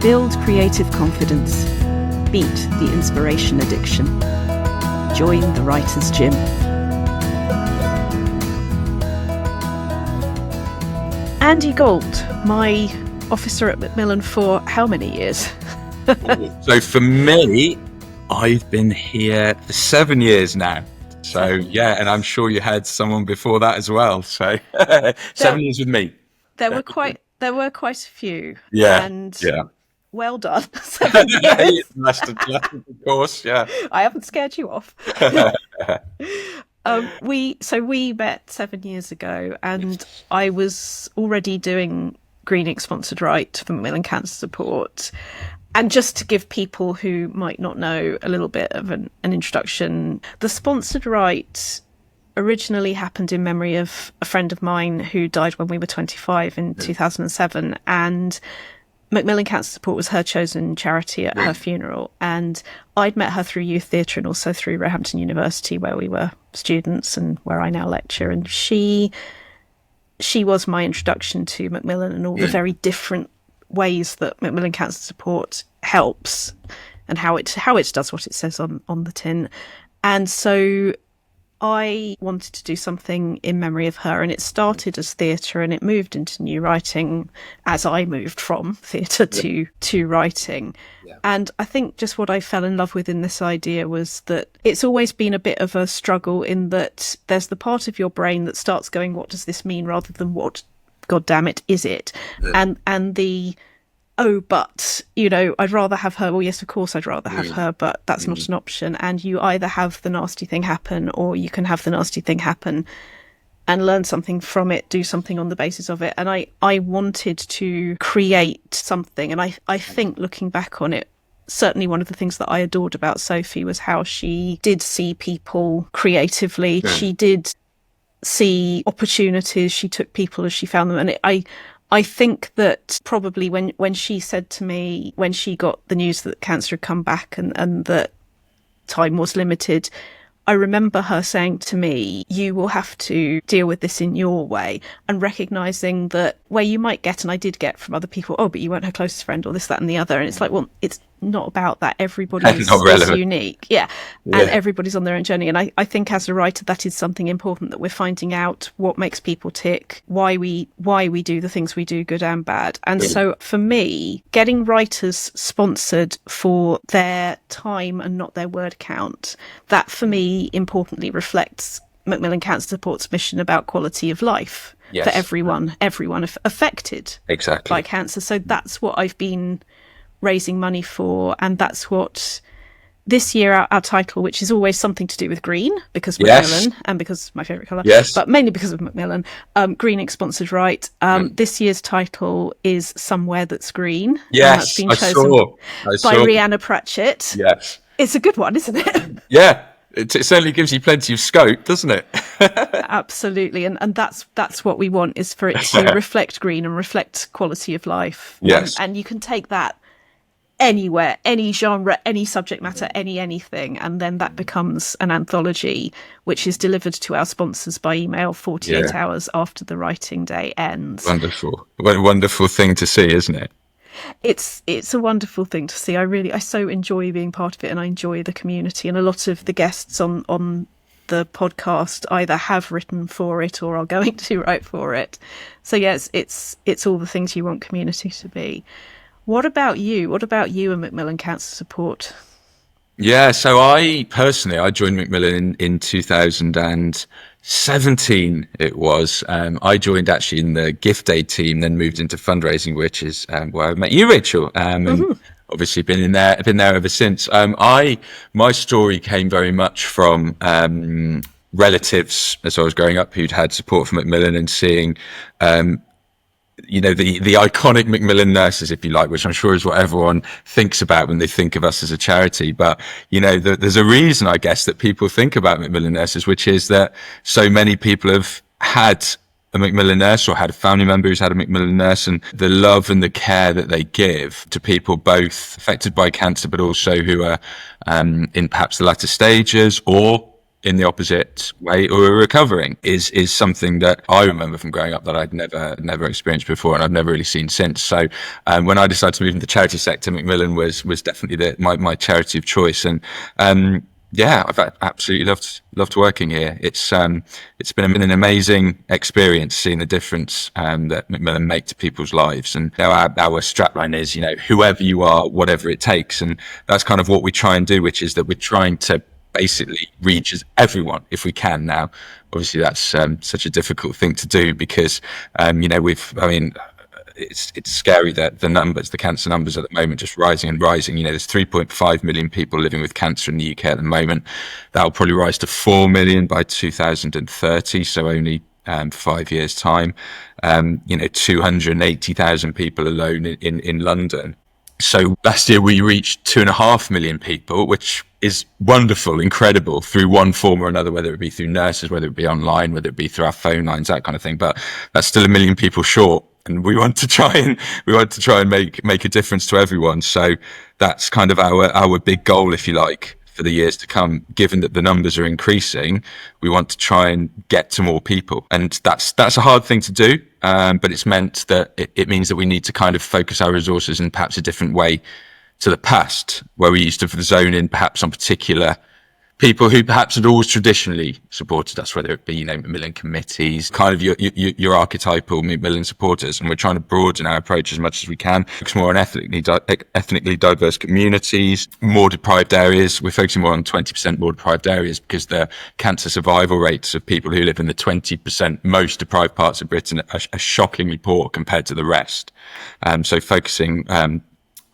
Build creative confidence. Beat the inspiration addiction. Join the Writer's Gym. Andy Gould, my officer at Macmillan for how many years? So for me, I've been here for 7 years now. So yeah, and I'm sure you had someone before that as well. So 7 years with me. There were quite a few. Yeah. And yeah. well done. 7 years. Lasted, of course, yeah. I haven't scared you off. We met 7 years ago, and I was already doing Green Ink sponsored write for Macmillan Cancer Support. And just to give people who might not know a little bit of an introduction, the sponsored write originally happened in memory of a friend of mine who died when we were 25 in 2007, and Macmillan Cancer Support was her chosen charity at her funeral. And I'd met her through youth theatre and also through Roehampton University, where we were students and where I now lecture. And she was my introduction to Macmillan and all the very different ways that Macmillan Cancer Support helps and how it does what it says on the tin. And so I wanted to do something in memory of her, and it started as theatre and it moved into new writing as I moved from theatre to writing. Yeah. And I think just what I fell in love with in this idea was that it's always been a bit of a struggle in that there's the part of your brain that starts going, what does this mean, rather than what, God damn it, is it? Yeah. And the but, I'd rather have her. Well, yes, of course, I'd rather have her, but that's not an option. And you either have the nasty thing happen, or you can have the nasty thing happen and learn something from it, do something on the basis of it. And I wanted to create something. And I think looking back on it, certainly one of the things that I adored about Sophie was how she did see people creatively. Yeah. She did see opportunities. She took people as she found them. And I think that probably when she said to me, when she got the news that cancer had come back and that time was limited, I remember her saying to me, you will have to deal with this in your way, and recognising that where you might get, and I did get from other people, oh, but you weren't her closest friend, or this, that and the other. And it's like, well, it's not about that. Everybody is unique. Yeah. And everybody's on their own journey. And I think as a writer, that is something important, that we're finding out what makes people tick, why we do the things we do, good and bad. And so for me, getting writers sponsored for their time and not their word count, that for me importantly reflects Macmillan Cancer Support's mission about quality of life for everyone affected by cancer. So that's what I've been raising money for, and that's what this year our title, which is always something to do with green, because Macmillan and because my favourite colour, but mainly because of Macmillan, Green Ink sponsored write. This year's title is Somewhere That's Green. Yes, and that's been chosen by Rhianna Pratchett. Yes, it's a good one, isn't it? Yeah. It certainly gives you plenty of scope, doesn't it? Absolutely. And that's what we want, is for it to reflect green and reflect quality of life. Yes. And you can take that anywhere, any genre, any subject matter, anything. And then that becomes an anthology, which is delivered to our sponsors by email 48 hours after the writing day ends. Wonderful. What a wonderful thing to see, isn't it? It's a wonderful thing to see. I so enjoy being part of it, and I enjoy the community. And a lot of the guests on the podcast either have written for it or are going to write for it. So yes, it's all the things you want community to be. What about you? What about you and Macmillan Cancer Support? Yeah, so I joined Macmillan in 2017. It was. I joined actually in the gift aid team, then moved into fundraising, which is where I met you, Rachel. And obviously been there ever since. My story came very much from relatives as I was growing up who'd had support from Macmillan, and seeing the iconic Macmillan nurses, if you like, which I'm sure is what everyone thinks about when they think of us as a charity. But, there's a reason, I guess, that people think about Macmillan nurses, which is that so many people have had a Macmillan nurse or had a family member who's had a Macmillan nurse, and the love and the care that they give to people both affected by cancer, but also who are in perhaps the latter stages, or in the opposite way or are recovering is something that I remember from growing up that I'd never experienced before, and I've never really seen since. So when I decided to move into the charity sector, Macmillan was definitely my charity of choice. And yeah, I've absolutely loved working here. It's been an amazing experience seeing the difference that Macmillan make to people's lives. And our strapline is, whoever you are, whatever it takes. And that's kind of what we try and do, which is that we're trying to basically reach everyone if we can now. Obviously, that's such a difficult thing to do because, it's scary that the cancer numbers at the moment, just rising and rising. There's 3.5 million people living with cancer in the UK at the moment. That'll probably rise to 4 million by 2030. So only 5 years time. 280,000 people alone in London. So last year we reached 2.5 million people, which is wonderful, incredible, through one form or another, whether it be through nurses, whether it be online, whether it be through our phone lines, that kind of thing. But that's still 1 million people short. And we want to try and make a difference to everyone. So that's kind of our big goal, if you like, for the years to come. Given that the numbers are increasing, we want to try and get to more people, and that's a hard thing to do. But it's meant that it means that we need to kind of focus our resources in perhaps a different way to the past, where we used to zone in perhaps on particular people who perhaps had always traditionally supported us, whether it be, Macmillan committees, kind of your archetypal Macmillan supporters. And we're trying to broaden our approach as much as we can, focus more on ethnically diverse communities, more deprived areas. We're focusing more on 20% more deprived areas because the cancer survival rates of people who live in the 20% most deprived parts of Britain are shockingly poor compared to the rest. So focusing,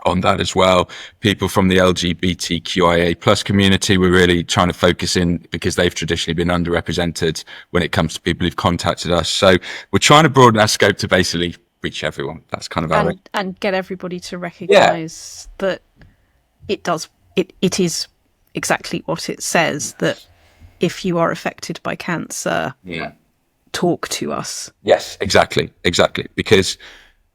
on that as well. People from the LGBTQIA plus community, we're really trying to focus in because they've traditionally been underrepresented when it comes to people who've contacted us. So we're trying to broaden our scope to basically reach everyone. That's kind of our and get everybody to recognise that it is exactly what it says, that if you are affected by cancer, talk to us. Yes, exactly. Because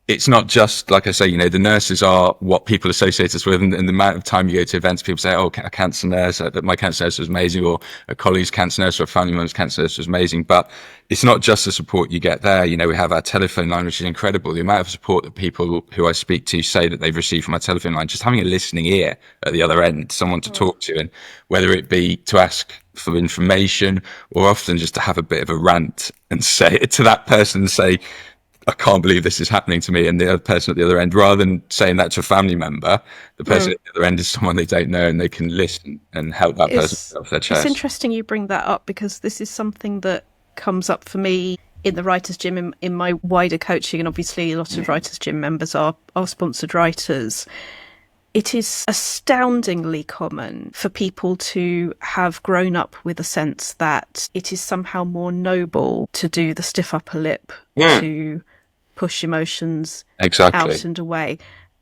it's not just, like I say, the nurses are what people associate us with, and the amount of time you go to events, people say, oh, a cancer nurse, my cancer nurse was amazing, or a colleague's cancer nurse or a family member's cancer nurse was amazing. But it's not just the support you get there. We have our telephone line, which is incredible. The amount of support that people who I speak to say that they've received from our telephone line, just having a listening ear at the other end, someone to talk to, and whether it be to ask for information or often just to have a bit of a rant and say it to that person and say, I can't believe this is happening to me, and the other person at the other end, rather than saying that to a family member, the person at the other end is someone they don't know, and they can listen and help that person off their chest. It's interesting you bring that up, because this is something that comes up for me in the Writers' Gym, in my wider coaching, and obviously a lot of Writers' Gym members are sponsored writers. It is astoundingly common for people to have grown up with a sense that it is somehow more noble to do the stiff upper lip, to push emotions out and away.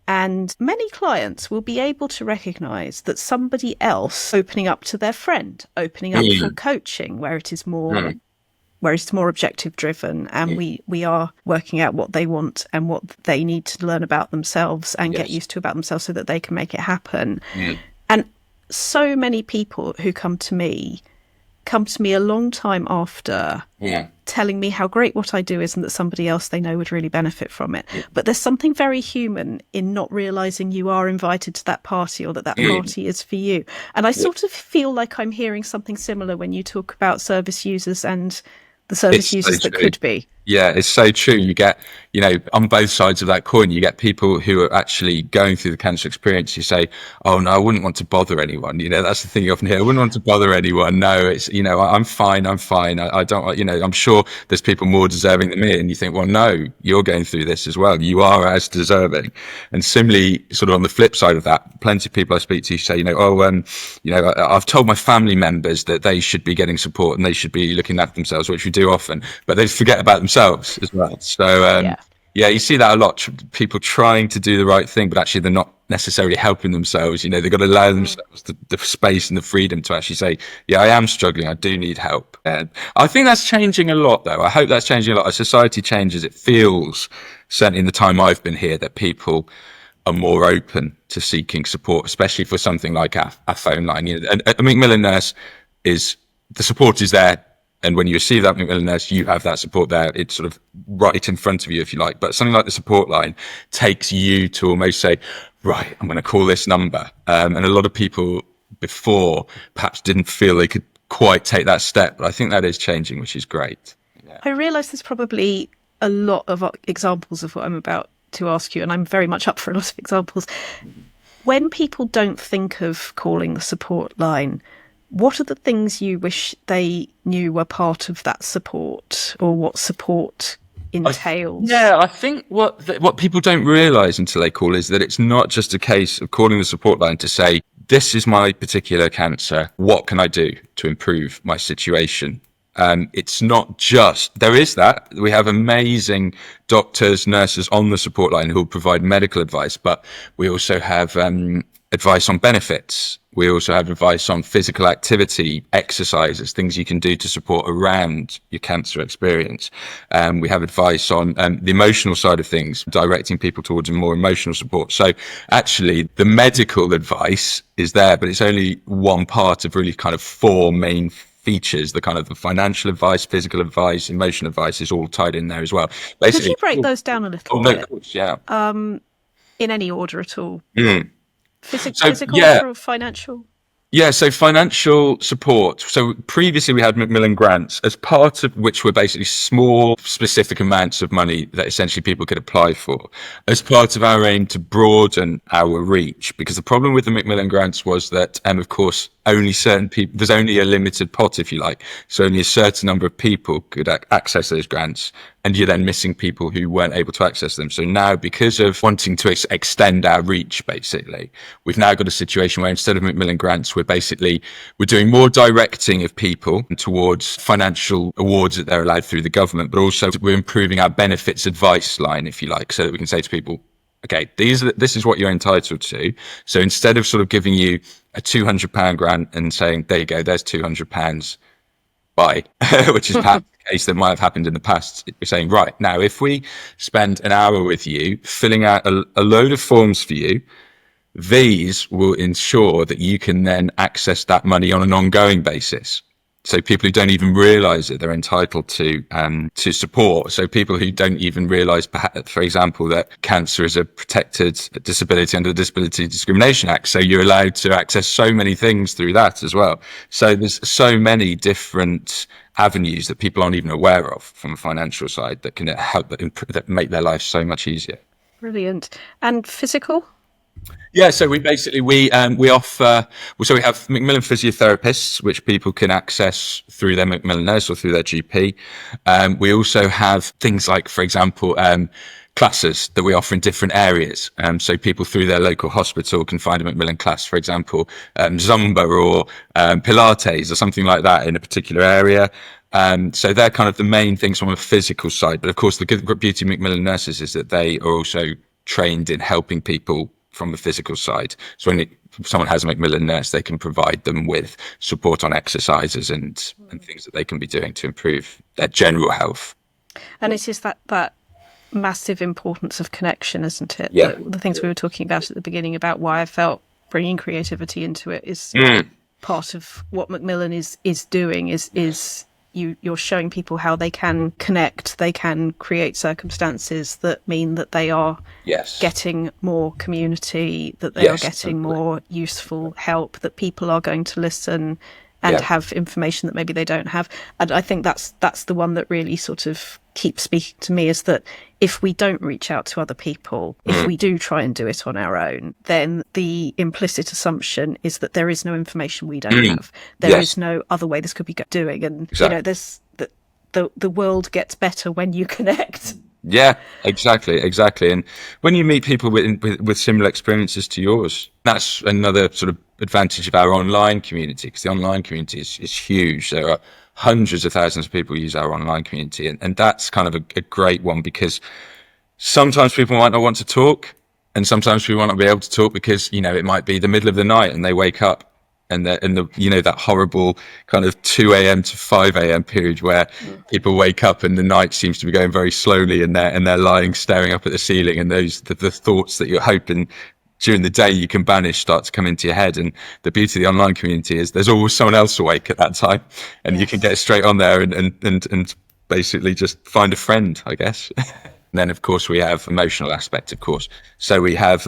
And many clients will be able to recognise that somebody else opening up to their friend, opening up for coaching, where it is more objective driven, and we are working out what they want and what they need to learn about themselves and get used to about themselves so that they can make it happen. And so many people who come to me a long time after, telling me how great what I do is, and that somebody else they know would really benefit from it. But there's something very human in not realising you are invited to that party, or that party is for you. And I sort of feel like I'm hearing something similar when you talk about service users and the service users that could be. Yeah, it's so true. You get, on both sides of that coin, you get people who are actually going through the cancer experience. You say, oh no, I wouldn't want to bother anyone. That's the thing you often hear. I wouldn't want to bother anyone. No, it's, I'm fine. I don't, I'm sure there's people more deserving than me. And you think, well, no, you're going through this as well. You are as deserving. And similarly, sort of on the flip side of that, plenty of people I speak to say, I've told my family members that they should be getting support and they should be looking after themselves, which we do often, but they forget about themselves as well. So you see that a lot. People trying to do the right thing, but actually they're not necessarily helping themselves. They've got to allow themselves the space and the freedom to actually say, I am struggling, I do need help. And I think that's changing a lot, though. I hope that's changing a lot as society changes. It feels, certainly in the time I've been here, that people are more open to seeking support, especially for something like our phone line. A Macmillan nurse is the support is there. And when you receive that Macmillan nurse, you have that support there. It's sort of right in front of you, if you like. But something like the support line takes you to almost say, right, I'm going to call this number. And a lot of people before perhaps didn't feel they could quite take that step. But I think that is changing, which is great. Yeah. I realise there's probably a lot of examples of what I'm about to ask you, and I'm very much up for a lot of examples. When people don't think of calling the support line, what are the things you wish they knew were part of that support, or what support entails? I think what people don't realise until they call is that it's not just a case of calling the support line to say, this is my particular cancer, what can I do to improve my situation? It's not just, there is that. We have amazing doctors, nurses on the support line who will provide medical advice, but we also have advice on benefits. We also have advice on physical activity, exercises, things you can do to support around your cancer experience. We have advice on the emotional side of things, directing people towards a more emotional support. So actually the medical advice is there, but it's only one part of really kind of four main features. The kind of the financial advice, physical advice, emotional advice is all tied in there as well. Basically, could you break those down a little bit? No, of course, yeah. In any order at all? Physical or financial? Yeah, so financial support. So previously we had Macmillan grants, as part of which were basically small, specific amounts of money that essentially people could apply for, as part of our aim to broaden our reach. Because the problem with the Macmillan grants was that, of course, only certain people, there's only a limited pot, if you like. So only a certain number of people could access those grants, and you're then missing people who weren't able to access them. So now, because of wanting to extend our reach, basically, we've now got a situation where instead of Macmillan grants, we're doing more directing of people towards financial awards that they're allowed through the government, but also we're improving our benefits advice line, if you like, so that we can say to people, okay, this is what you're entitled to. So instead of sort of giving you a £200 grant and saying, there you go, there's £200, bye, which is perhaps the case that might have happened in the past. You're saying, right, now if we spend an hour with you, filling out a load of forms for you, these will ensure that you can then access that money on an ongoing basis. So people who don't even realise that they're entitled to support. So people who don't even realise, for example, that cancer is a protected disability under the Disability Discrimination Act. So you're allowed to access so many things through that as well. So there's so many different avenues that people aren't even aware of from a financial side that can help that make their life so much easier. Brilliant. And physical? Yeah, so we offer, so we have Macmillan physiotherapists, which people can access through their Macmillan nurse or through their GP. We also have things like, for example, classes that we offer in different areas. So people through their local hospital can find a Macmillan class, for example, Zumba or Pilates or something like that in a particular area. So they're kind of the main things from a physical side. But of course, the good beauty of Macmillan nurses is that they are also trained in helping people from the physical side. So when someone has a Macmillan nurse, they can provide them with support on exercises and things that they can be doing to improve their general health. And it is that massive importance of connection, isn't it? Yeah. The things we were talking about at the beginning about why I felt bringing creativity into it is part of what Macmillan is doing is you're showing people how they can connect, they can create circumstances that mean that they are getting more community, that they are getting more useful help, that people are going to listen and have information that maybe they don't have. And I think that's the one that really sort of keeps speaking to me, is that if we don't reach out to other people, if we do try and do it on our own, then the implicit assumption is that there is no information we don't have. There is no other way this could be doing. And, there's the world gets better when you connect. Yeah, exactly. And when you meet people with similar experiences to yours, that's another sort of advantage of our online community, because the online community is huge. There are hundreds of thousands of people who use our online community, and that's kind of a great one, because sometimes people might not want to talk, and sometimes people might not be able to talk because it might be the middle of the night and they wake up. And that horrible kind of 2 a.m. to 5 a.m. period where people wake up and the night seems to be going very slowly, and they're lying staring up at the ceiling, and the thoughts that you're hoping during the day you can banish start to come into your head. And the beauty of the online community is there's always someone else awake at that time, and you can get straight on there and basically just find a friend, I guess. And then, of course, we have emotional aspect, of course. So we have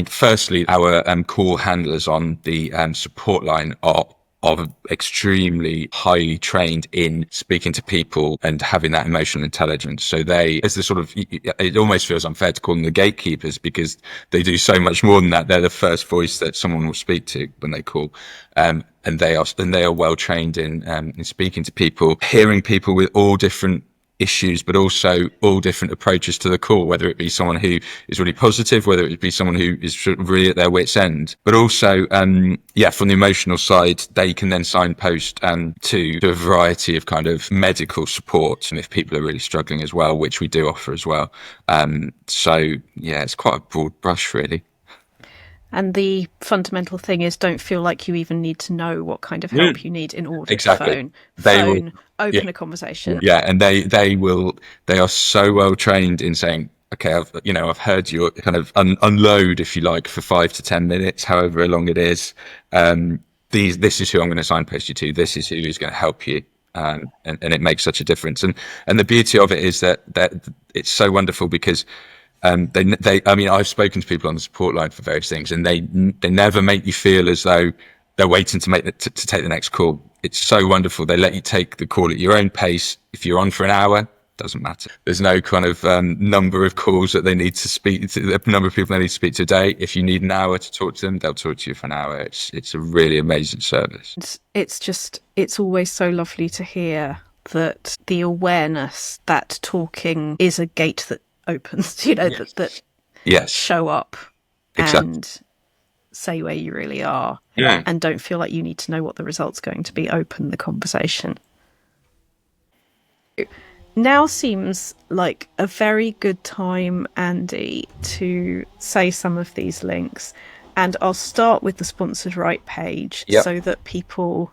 firstly, our call handlers on the support line are extremely highly trained in speaking to people and having that emotional intelligence. So they, as the sort of, it almost feels unfair to call them the gatekeepers, because they do so much more than that. They're the first voice that someone will speak to when they call. And they are well trained in speaking to people, hearing people with all different issues, but also all different approaches to the call, whether it be someone who is really positive, whether it be someone who is really at their wit's end. But also, from the emotional side, they can then signpost to a variety of kind of medical support, and if people are really struggling as well, which we do offer as well. It's quite a broad brush, really. And the fundamental thing is, don't feel like you even need to know what kind of help you need in order to phone, open a conversation. Yeah, and they are so well trained in saying, okay, I've heard you kind of unload, if you like, for 5 to 10 minutes, however long it is. This is who I'm going to signpost you to. This is who is going to help you. And it makes such a difference. And the beauty of it is that it's so wonderful, because I've spoken to people on the support line for various things, and they never make you feel as though they're waiting to take the next call. It's so wonderful. They let you take the call at your own pace. If you're on for an hour, doesn't matter. There's no kind of number of calls that they need to speak to, the number of people they need to speak to a day. If you need an hour to talk to them, they'll talk to you for an hour. It's a really amazing service. It's always so lovely to hear that the awareness that talking is a gate that opens, that show up and say where you really are, and don't feel like you need to know what the result's going to be. Open the conversation. Now seems like a very good time, Andy, to say some of these links, and I'll start with the sponsored right page so that people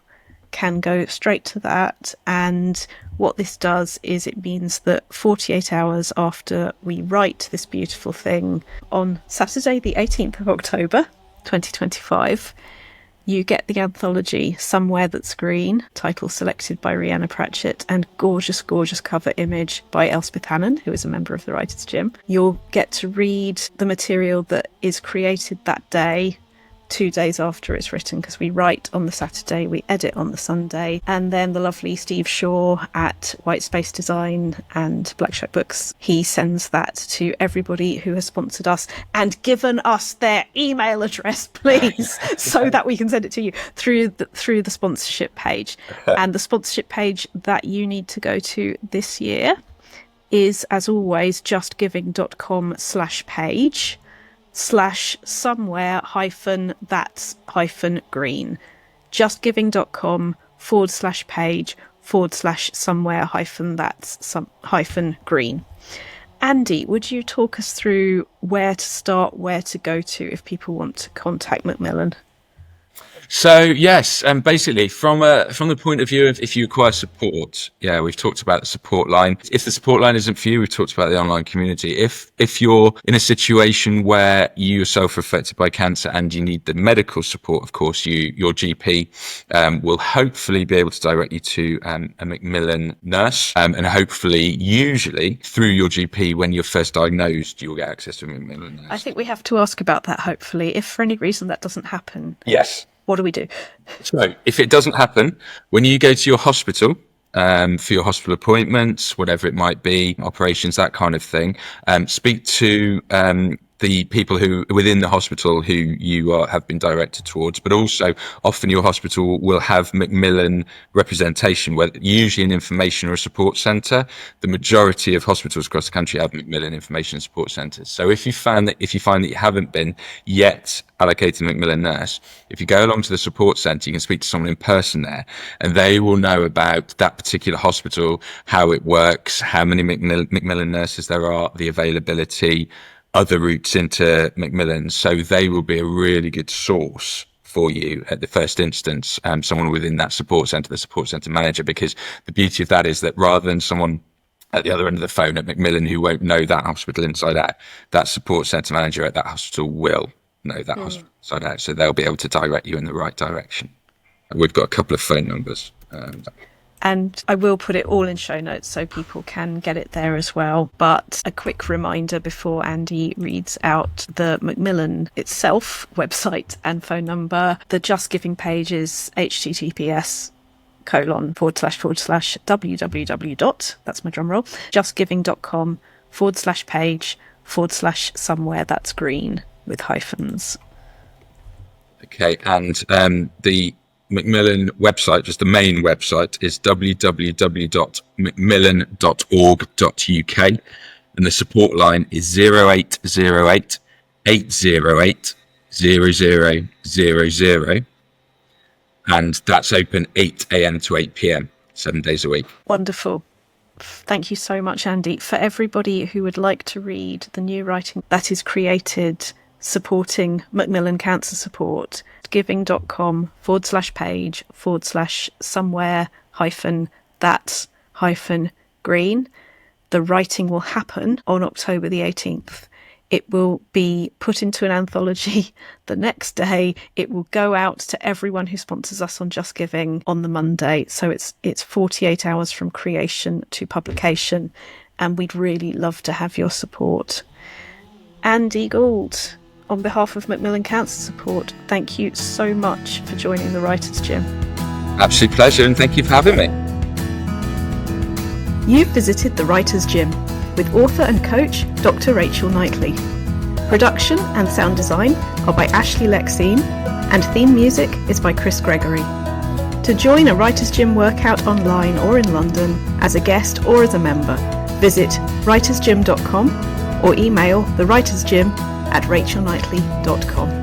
can go straight to that. And what this does is it means that 48 hours after we write this beautiful thing on Saturday the 18th of October 2025, you get the anthology Somewhere That's Green, title selected by Rhianna Pratchett, and gorgeous cover image by Elspeth Hannon, who is a member of the Writers' Gym. You'll get to read the material that is created that day, 2 days after it's written, because we write on the Saturday, we edit on the Sunday. And then the lovely Steve Shaw at White Space Design and Black Shirt Books, he sends that to everybody who has sponsored us and given us their email address, please, so that we can send it to you through the sponsorship page. And the sponsorship page that you need to go to this year is, as always, justgiving.com/page/somewhere-that's-green. justgiving.com/page/somewhere-that's-green. Andy, would you talk us through where to start, where to go to if people want to contact Macmillan? So yes, basically from the point of view of if you require support, we've talked about the support line. If the support line isn't for you, we've talked about the online community. If you're in a situation where you yourself are affected by cancer and you need the medical support, of course, your GP will hopefully be able to direct you to a Macmillan nurse, and hopefully, usually through your GP, when you're first diagnosed, you'll get access to a Macmillan nurse. I think we have to ask about that. Hopefully, if for any reason that doesn't happen, yes. What do we do? So if it doesn't happen, when you go to your hospital, for your hospital appointments, whatever it might be, operations, that kind of thing, speak to the people who within the hospital who you have been directed towards, but also often your hospital will have Macmillan representation, where usually an information or a support centre. The majority of hospitals across the country have Macmillan information and support centres. So if you find that you haven't been yet allocated a Macmillan nurse, if you go along to the support centre, you can speak to someone in person there, and they will know about that particular hospital, how it works, how many Macmillan nurses there are, the availability, other routes into Macmillan. So they will be a really good source for you at the first instance, someone within that support centre, the support centre manager, because the beauty of that is that rather than someone at the other end of the phone at Macmillan who won't know that hospital inside out. That support centre manager at that hospital will know that hospital inside out, so they'll be able to direct you in the right direction. And we've got a couple of phone numbers. And I will put it all in show notes so people can get it there as well. But a quick reminder before Andy reads out the Macmillan itself website and phone number. The Just Giving page is https://www. That's my drum roll. justgiving.com/page/somewhere that's green with hyphens. Okay, and the Macmillan website, just the main website, is www.macmillan.org.uk, and the support line is 0808 808 0000, and that's open 8 a.m. to 8 p.m. 7 days a week. Wonderful. Thank you so much, Andy. For everybody who would like to read the new writing that is created supporting Macmillan Cancer Support, giving.com/page/somewhere-that's-green. The writing will happen on October the 18th. It will be put into an anthology the next day. It will go out to everyone who sponsors us on Just Giving on the Monday. So it's 48 hours from creation to publication, and we'd really love to have your support. Andy Gould, on behalf of Macmillan Cancer Support, thank you so much for joining the Writers' Gym. Absolute pleasure, and thank you for having me. You've visited the Writers' Gym with author and coach Dr. Rachel Knightley. Production and sound design are by Ashley Lexine, and theme music is by Chris Gregory. To join a Writers' Gym workout online or in London, as a guest or as a member, visit writersgym.com or email thewritersgym@rachelknightley.com.